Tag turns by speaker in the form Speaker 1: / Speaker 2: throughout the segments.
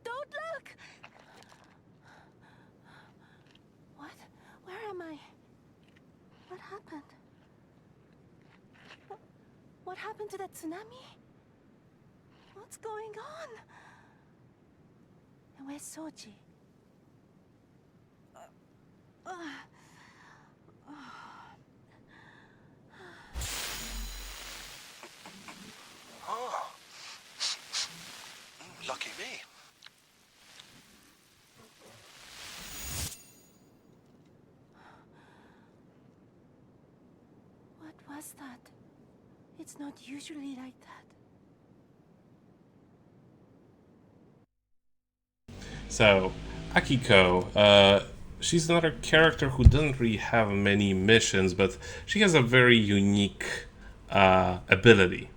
Speaker 1: Don't look! What? Where am I? What happened? What happened to that tsunami? What's going on? And where's Soji?
Speaker 2: Oh. Lucky me.
Speaker 1: What was that? It's not usually like that.
Speaker 3: So, Akiko, she's another character who doesn't really have many missions, but she has a very unique ability.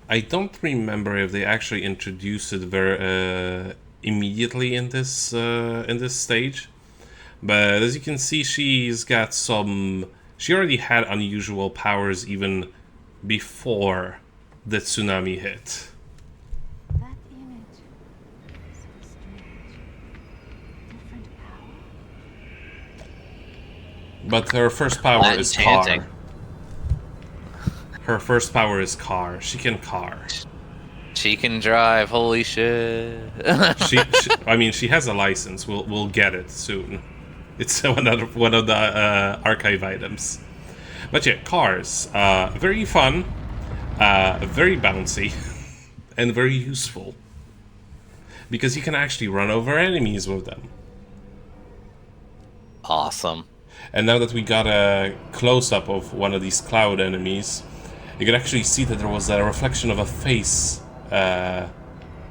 Speaker 3: I don't remember if they actually introduced it very immediately in this stage, but as you can see, she's got some. She already had unusual powers even before the tsunami hit.
Speaker 1: That image. So strange. Different power?
Speaker 3: But her first power
Speaker 4: Latin
Speaker 3: is
Speaker 4: chanting.
Speaker 3: car. Her first power is car. She can car.
Speaker 4: She can drive. Holy shit!
Speaker 3: I mean, she has a license. We'll get it soon. It's one of the archive items. But yeah, cars. Very fun. Very bouncy. And very useful. Because you can actually run over enemies with them.
Speaker 4: Awesome.
Speaker 3: And now that we got a close-up of one of these cloud enemies, you can actually see that there was a reflection of a face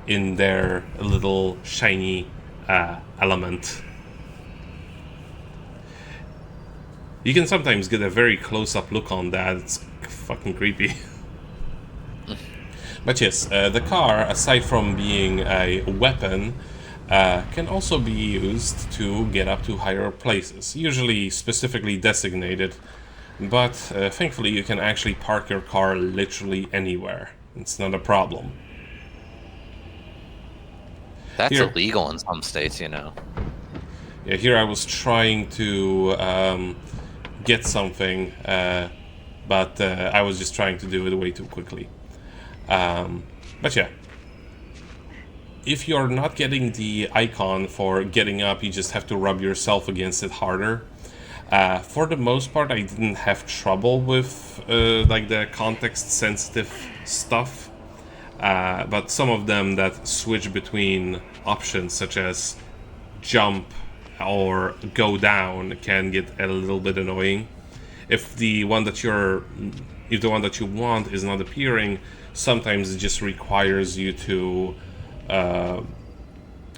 Speaker 3: in their little shiny element. You can sometimes get a very close-up look on that. It's fucking creepy. But yes, the car, aside from being a weapon, can also be used to get up to higher places, usually specifically designated, but thankfully you can actually park your car literally anywhere. It's not a problem.
Speaker 4: That's
Speaker 3: Here.
Speaker 4: illegal in some states, you know.
Speaker 3: Yeah, here I was trying to get something, but I was just trying to do it way too quickly. But yeah. If you're not getting the icon for getting up, you just have to rub yourself against it harder. For the most part, I didn't have trouble with like the context-sensitive stuff, but some of them that switch between options, such as jump or go down, can get a little bit annoying. If the one that you want is not appearing, sometimes it just requires you to.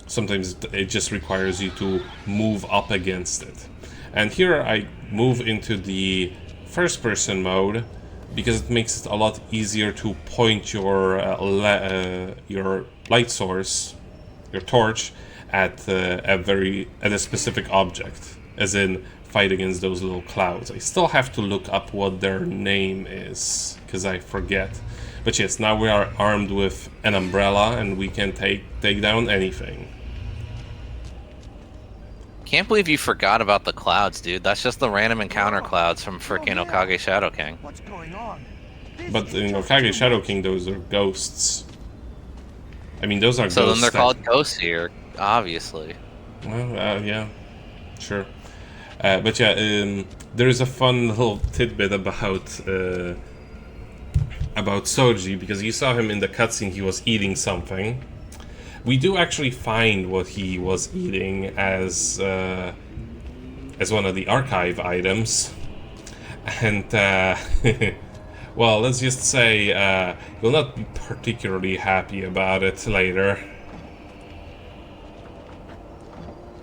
Speaker 3: Sometimes it just requires you to move up against it. And here I move into the first person mode because it makes it a lot easier to point your light source, your torch, at a specific object, as in fight against those little clouds. I still have to look up what their name is because I forget. But yes, now we are armed with an umbrella and we can take down anything.
Speaker 4: Can't believe you forgot about the clouds, dude. That's just the random encounter clouds from frickin' Okage Shadow King.
Speaker 2: What's going on?
Speaker 3: But in Okage Shadow King, those are ghosts. I mean, those are
Speaker 4: So
Speaker 3: ghosts.
Speaker 4: then they're called ghosts here, obviously.
Speaker 3: Well, yeah, sure. But yeah, there is a fun little tidbit about Soji, because you saw him in the cutscene. He was eating something. We do actually find what he was eating as one of the archive items, and well, let's just say you'll not be particularly happy about it later.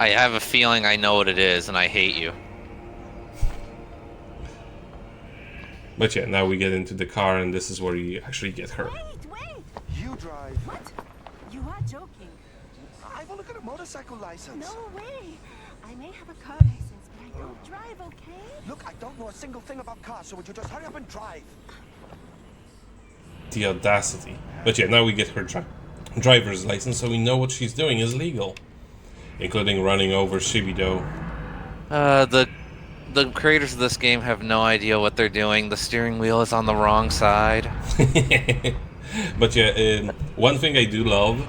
Speaker 4: I have a feeling I know what it is, and I hate you.
Speaker 3: But yeah, now we get into the car, and this is where you actually get hurt.
Speaker 1: Wait!
Speaker 2: You drive.
Speaker 1: What? You are joking.
Speaker 2: I've only got a motorcycle license.
Speaker 1: No way! I may have a car license, but I don't drive, okay?
Speaker 2: Look, I don't know a single thing about cars, so would you just hurry up and drive?
Speaker 3: The audacity. But yeah, now we get her driver's license, so we know what she's doing is legal. Including running over Shibido.
Speaker 4: The creators of this game have no idea what they're doing. The steering wheel is on the wrong side.
Speaker 3: But yeah, one thing I do love,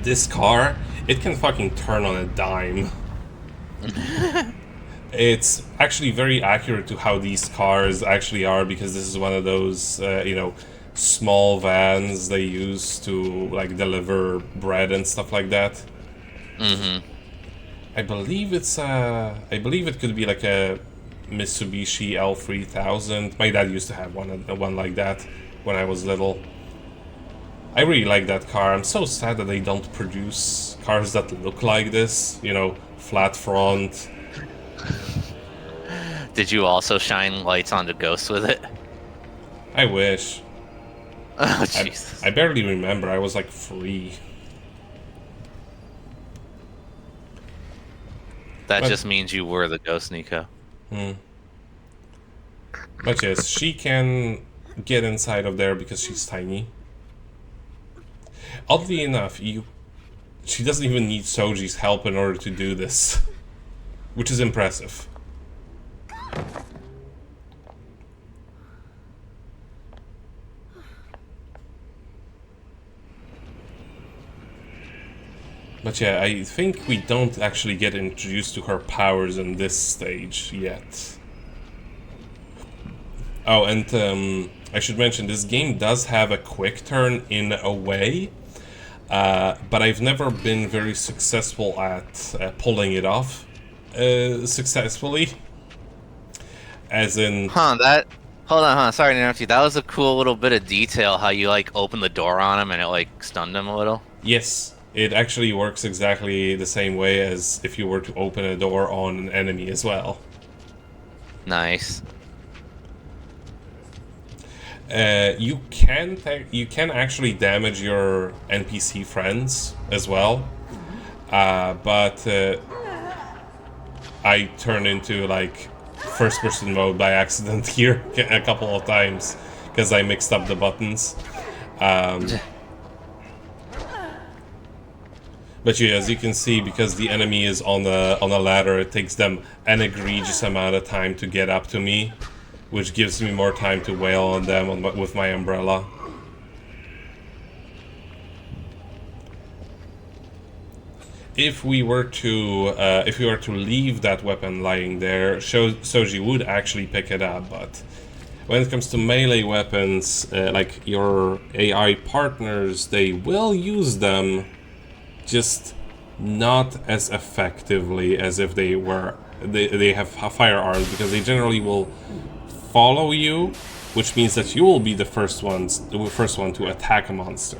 Speaker 3: this car, it can fucking turn on a dime. It's actually very accurate to how these cars actually are, because this is one of those, you know, small vans they use to, like, deliver bread and stuff like that.
Speaker 4: Mm-hmm.
Speaker 3: I believe it could be like a Mitsubishi L3000. My dad used to have one like that when I was little. I really like that car. I'm so sad that they don't produce cars that look like this. You know, flat front.
Speaker 4: Did you also shine lights onto ghosts with it?
Speaker 3: I wish.
Speaker 4: Oh, Jesus.
Speaker 3: I barely remember. I was like 3.
Speaker 4: That just means you were the ghost, Nico.
Speaker 3: But yes, she can get inside of there because she's tiny. Oddly enough, she doesn't even need Soji's help in order to do this, which is impressive. But yeah, I think we don't actually get introduced to her powers in this stage yet. Oh, and I should mention, this game does have a quick turn in a way, but I've never been very successful at pulling it off successfully. As in...
Speaker 4: Hold on, sorry to interrupt you. That was a cool little bit of detail, how you, like, opened the door on him and it, like, stunned him a little.
Speaker 3: Yes. It actually works exactly the same way as if you were to open a door on an enemy as well.
Speaker 4: Nice.
Speaker 3: You can actually damage your NPC friends as well, but I turned into like first-person mode by accident here a couple of times because I mixed up the buttons. But yeah, as you can see, because the enemy is on a ladder, it takes them an egregious amount of time to get up to me, which gives me more time to wail on them with my umbrella. If we were to leave that weapon lying there, Soji would actually pick it up. But when it comes to melee weapons, like your AI partners, they will use them, just not as effectively as if they have firearms, because they generally will follow you, which means that you will be the first one to attack a monster.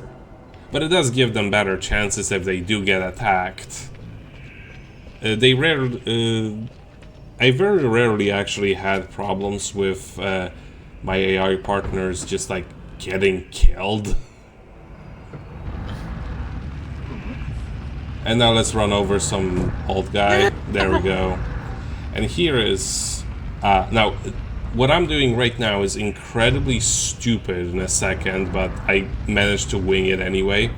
Speaker 3: But it does give them better chances if they do get attacked. I very rarely actually had problems with my AI partners just like getting killed. And now let's run over some old guy. There we go. And here is... now, what I'm doing right now is incredibly stupid in a second, but I managed to wing it anyway.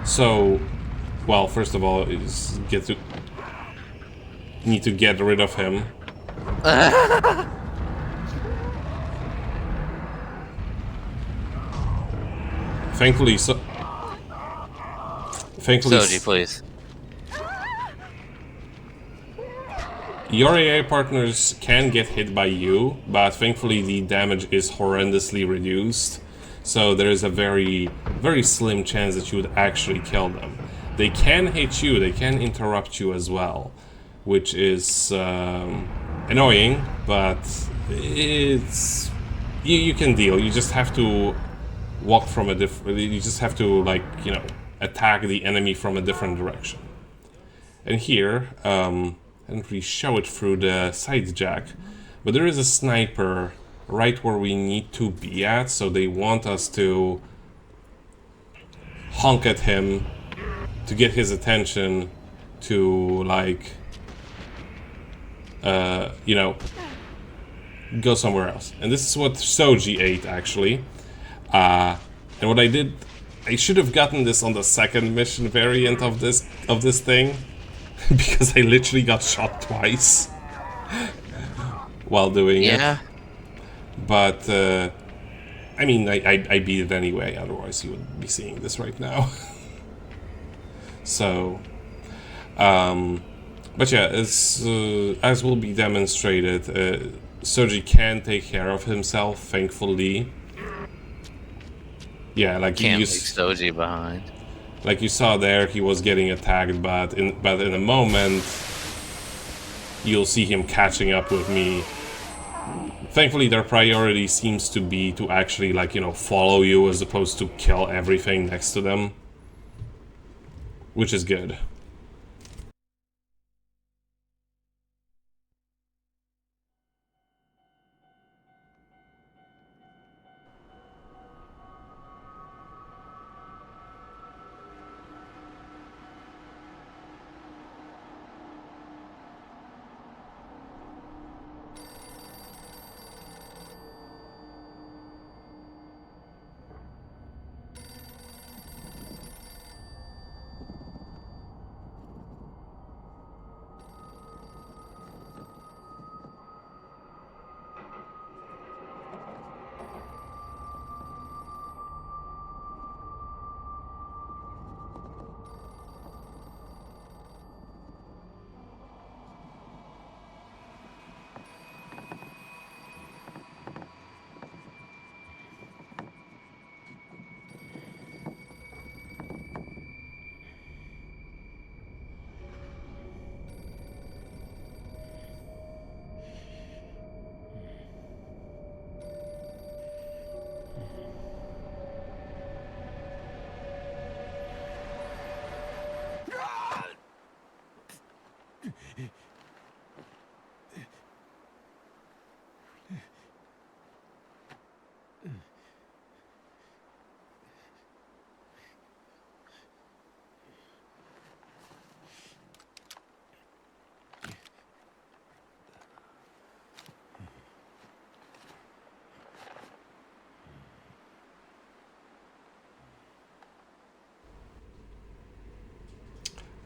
Speaker 3: So, well, first of all, is need to get rid of him. Thankfully,
Speaker 4: Soji, please.
Speaker 3: Your AI partners can get hit by you, but thankfully the damage is horrendously reduced. So there is a very, very slim chance that you would actually kill them. They can hit you, they can interrupt you as well, which is annoying, but it's... You can deal. You just have to walk from a different... You just have to, like, you know, attack the enemy from a different direction. And here, I didn't really show it through the side jack, but there is a sniper right where we need to be at, so they want us to honk at him to get his attention to, like, you know, go somewhere else. And this is what Soji ate, actually. And what I did, I should have gotten this on the second mission variant of this thing, because I literally got shot twice while doing it.
Speaker 4: Yeah.
Speaker 3: But I mean, I beat it anyway. Otherwise, you would be seeing this right now. So, but yeah, as will be demonstrated, Sergi can take care of himself, thankfully. Yeah, like
Speaker 4: Can't
Speaker 3: you,
Speaker 4: leave Soji behind.
Speaker 3: like you saw there, he was getting attacked, but in a moment, you'll see him catching up with me. Thankfully, their priority seems to be to actually, like, you know, follow you as opposed to kill everything next to them, which is good.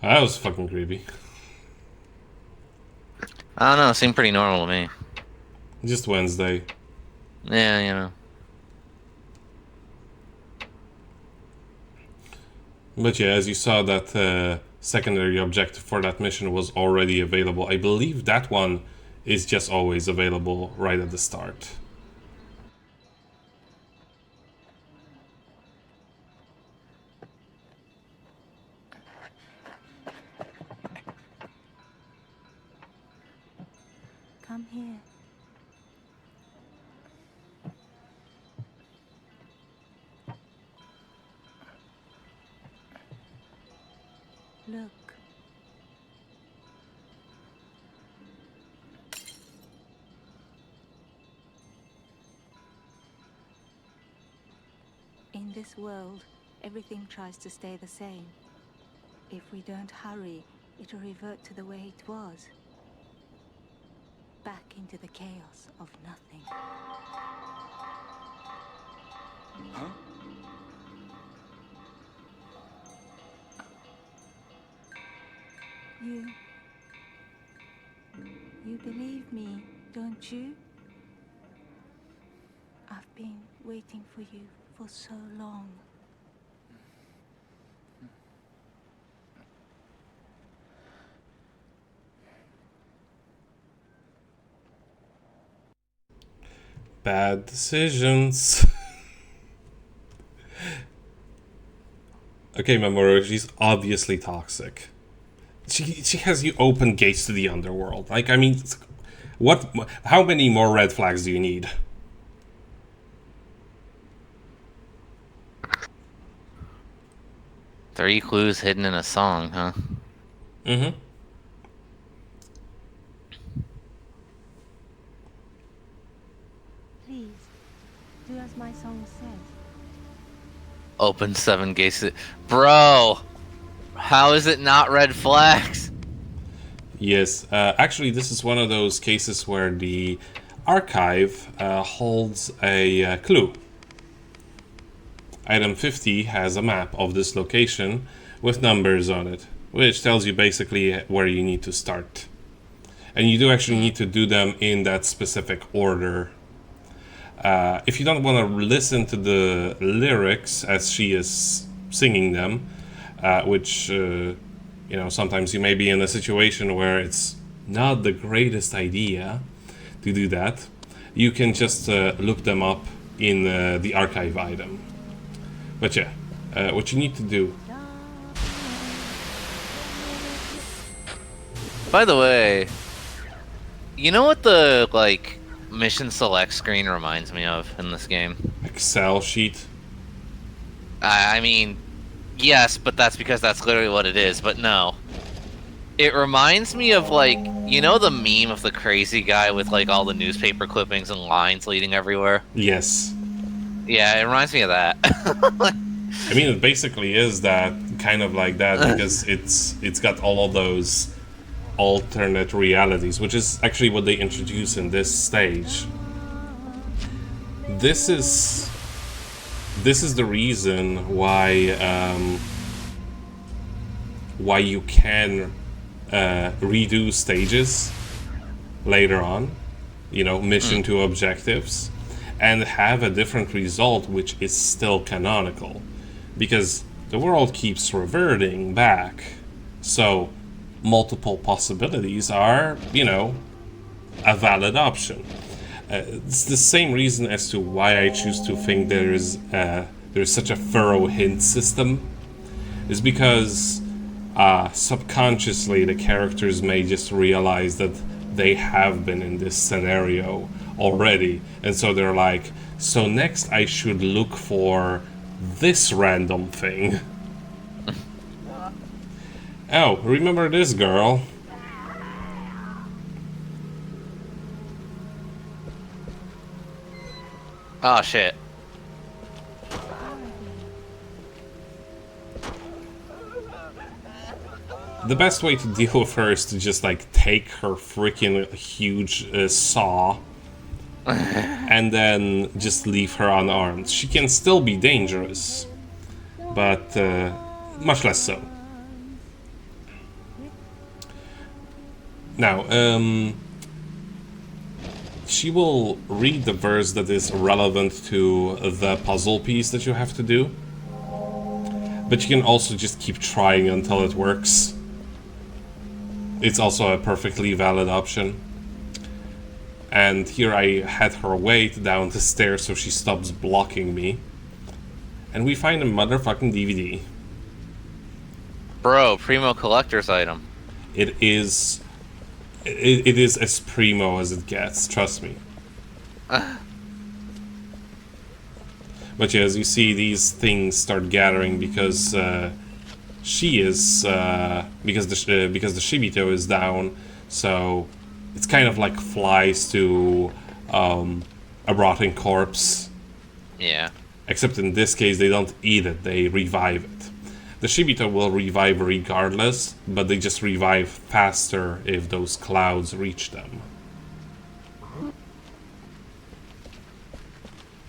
Speaker 3: That was fucking creepy.
Speaker 4: I don't know, it seemed pretty normal to me.
Speaker 3: Just Wednesday.
Speaker 4: Yeah, you know.
Speaker 3: But yeah, as you saw, that secondary objective for that mission was already available. I believe that one is just always available right at the start.
Speaker 1: Come here. Look. In this world, everything tries to stay the same. If we don't hurry, it'll revert to the way it was. Back into the chaos of nothing.
Speaker 2: Huh?
Speaker 1: You believe me, don't you? I've been waiting for you for so long.
Speaker 3: Bad decisions. Okay, Mamoru, she's obviously toxic. She has you open gates to the underworld. Like, I mean, what? How many more red flags do you need?
Speaker 4: Three clues hidden in a song, huh?
Speaker 3: Mm-hmm.
Speaker 1: Please, do as my song says.
Speaker 4: Open 7 gates. Bro! How is it not red flags?
Speaker 3: Yes, actually, this is one of those cases where the archive holds a clue. Item 50 has a map of this location with numbers on it, which tells you basically where you need to start. And you do actually need to do them in that specific order. If you don't want to listen to the lyrics as she is singing them, which, sometimes you may be in a situation where it's not the greatest idea to do that, you can just look them up in the archive item. But yeah, what you need to do...
Speaker 4: By the way, you know what the, mission select screen reminds me of in this game?
Speaker 3: Excel sheet?
Speaker 4: I mean, yes, but that's because that's literally what it is, but no. It reminds me of, the meme of the crazy guy with, all the newspaper clippings and lines leading everywhere?
Speaker 3: Yes.
Speaker 4: Yeah, it reminds me of that.
Speaker 3: I mean, it basically is that, kind of like that, because it's got all of those alternate realities, which is actually what they introduce in this stage. This is the reason why you can redo stages later on, mission to objectives, and have a different result which is still canonical, because the world keeps reverting back, so multiple possibilities are, a valid option. It's the same reason as to why I choose to think there's such a thorough hint system, is because subconsciously the characters may just realize that they have been in this scenario already, and so they're like, so next I should look for this random thing. Oh, remember this girl?
Speaker 4: Oh, shit.
Speaker 3: The best way to deal with her is to just, take her freaking huge saw and then just leave her unarmed. She can still be dangerous, but much less so. Now, she will read the verse that is relevant to the puzzle piece that you have to do, but you can also just keep trying until it works. It's also a perfectly valid option. And here I had her wait down the stairs so she stops blocking me. And we find a motherfucking DVD.
Speaker 4: Bro, primo collector's item.
Speaker 3: It is as primo as it gets, trust me. But yeah, as you see, these things start gathering because she is because the Shibito is down, so it's kind of like flies to a rotting corpse.
Speaker 4: Yeah.
Speaker 3: Except in this case, they don't eat it; they revive it. The Shibito will revive regardless, but they just revive faster if those clouds reach them.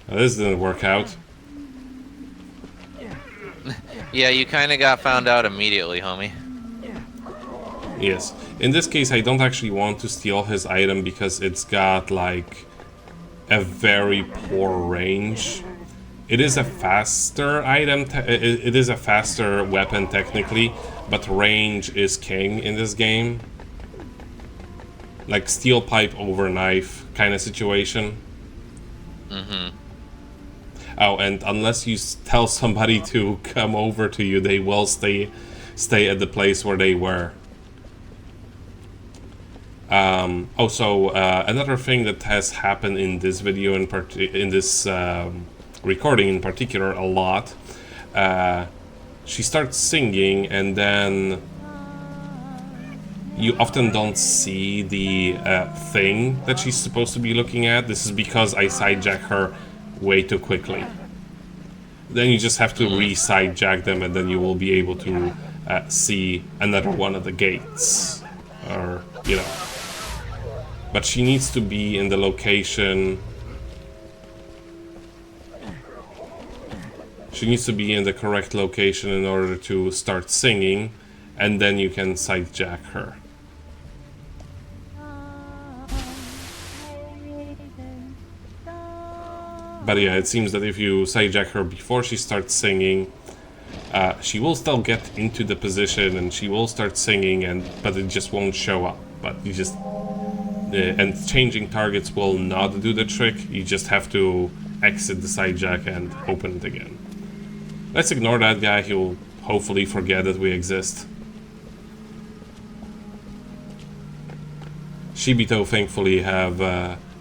Speaker 3: Now, this didn't work out.
Speaker 4: Yeah, you kind of got found out immediately, homie.
Speaker 3: Yes. In this case, I don't actually want to steal his item because it's got, a very poor range. It is a faster item, it is a faster weapon technically, but range is king in this game. Like steel pipe over knife kind of situation.
Speaker 4: Mm-hmm.
Speaker 3: Oh, and unless you tell somebody to come over to you, they will stay at the place where they were. Another thing that has happened in this video, in this recording in particular, a lot. She starts singing, and then you often don't see the thing that she's supposed to be looking at. This is because I sidejack her way too quickly. Then you just have to re-sidejack them, and then you will be able to see another one of the gates, or But she needs to be in the She needs to be in the correct location in order to start singing, and then you can sidejack her. But yeah, it seems that if you sidejack her before she starts singing, she will still get into the position and she will start singing, but it just won't show up. But you just and changing targets will not do the trick. You just have to exit the sidejack and open it again. Let's ignore that guy. He will hopefully forget that we exist. Shibito thankfully have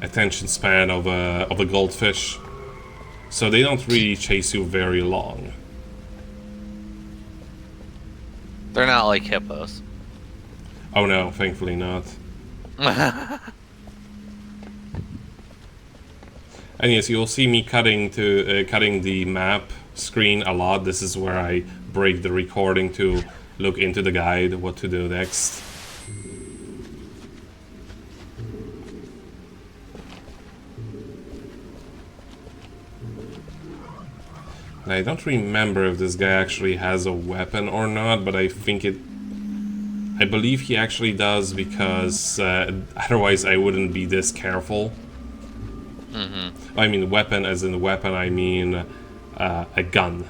Speaker 3: attention span of a goldfish, so they don't really chase you very long.
Speaker 4: They're not like hippos.
Speaker 3: Oh no, thankfully not. And yes, you'll see me cutting the map screen a lot. This is where I break the recording to look into the guide, what to do next. And I don't remember if this guy actually has a weapon or not, but I believe he actually does, because otherwise I wouldn't be this careful. I mean weapon as in weapon, I mean a gun.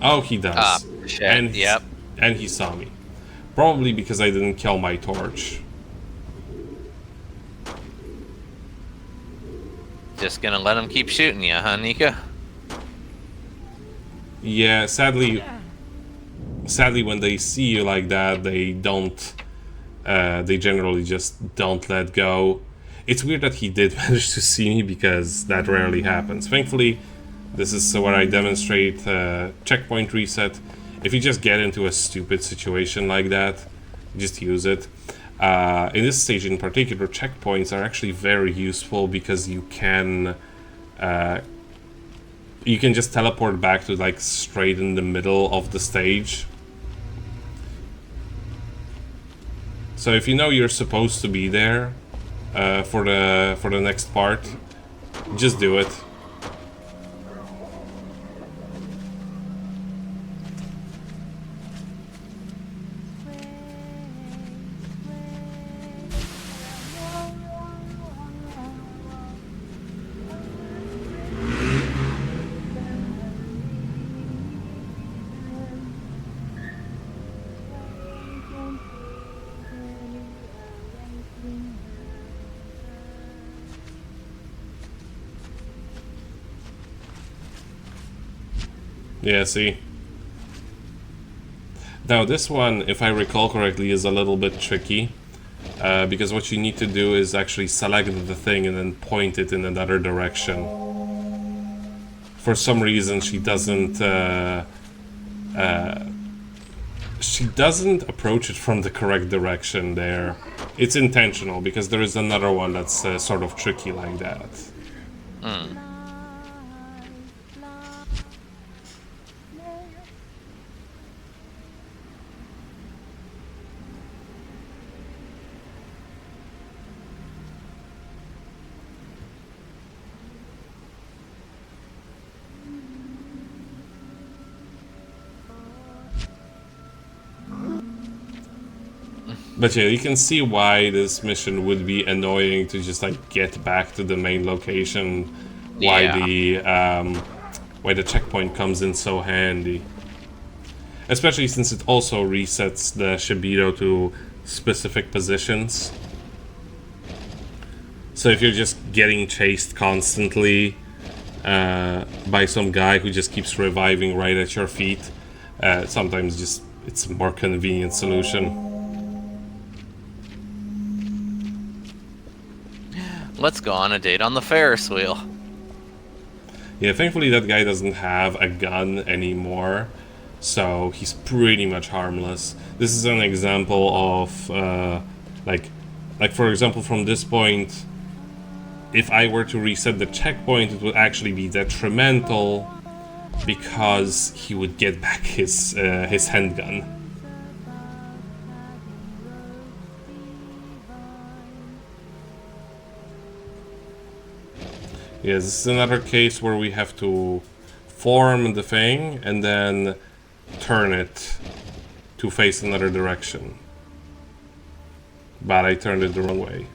Speaker 3: Oh, he does.
Speaker 4: Shit.
Speaker 3: And
Speaker 4: yep.
Speaker 3: And he saw me. Probably because I didn't kill my torch.
Speaker 4: Just gonna let him keep shooting you, huh, Nika?
Speaker 3: Yeah, sadly when they see you like that, they don't, they generally just don't let go. It's weird that he did manage to see me, because that rarely happens. Thankfully, this is where I demonstrate checkpoint reset. If you just get into a stupid situation like that, just use it. In this stage in particular, checkpoints are actually very useful, because you can just teleport back to like straight in the middle of the stage. So if you know you're supposed to be there for the next part, just do it. Yeah, see? Now this one, if I recall correctly, is a little bit tricky, because what you need to do is actually select the thing and then point it in another direction. For some reason she doesn't approach it from the correct direction there. It's intentional, because there is another one that's sort of tricky like that. But yeah, you can see why this mission would be annoying to just like get back to the main location. Why the checkpoint comes in so handy. Especially since it also resets the Shibito to specific positions. So if you're just getting chased constantly by some guy who just keeps reviving right at your feet, sometimes just it's a more convenient solution.
Speaker 4: Let's go on a date on the Ferris wheel.
Speaker 3: Yeah, thankfully that guy doesn't have a gun anymore, so he's pretty much harmless. This is an example of, like for example, from this point, if I were to reset the checkpoint, it would actually be detrimental, because he would get back his handgun. Yes, this is another case where we have to form the thing and then turn it to face another direction. But I turned it the wrong way.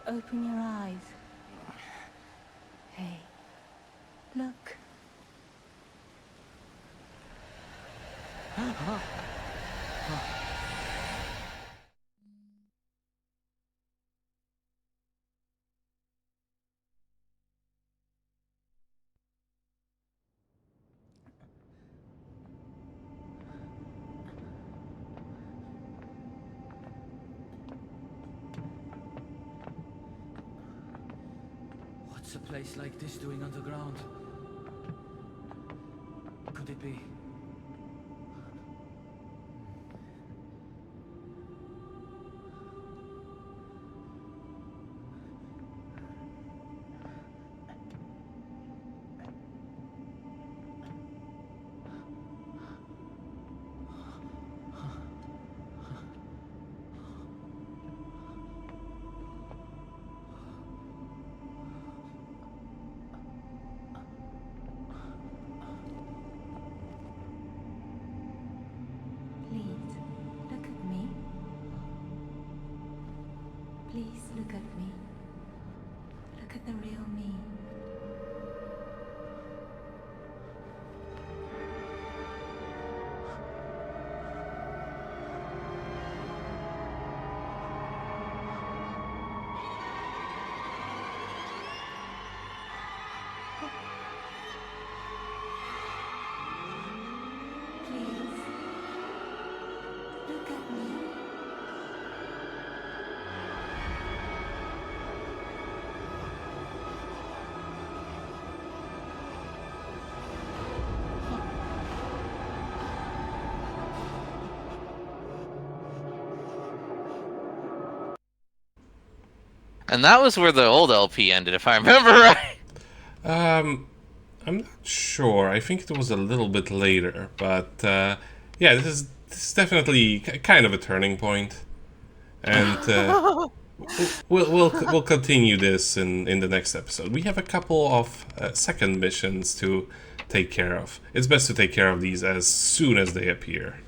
Speaker 1: Open your eyes. Hey, look.
Speaker 2: What's a place like this doing underground? Could it be?
Speaker 1: Please, look at me. Please look at me. Look at the real me. Please, look at me.
Speaker 4: And that was where the old LP ended, if I remember right.
Speaker 3: I'm not sure. I think it was a little bit later, but yeah, this is definitely kind of a turning point, and we'll continue this in the next episode. We have a couple of second missions to take care of. It's best to take care of these as soon as they appear.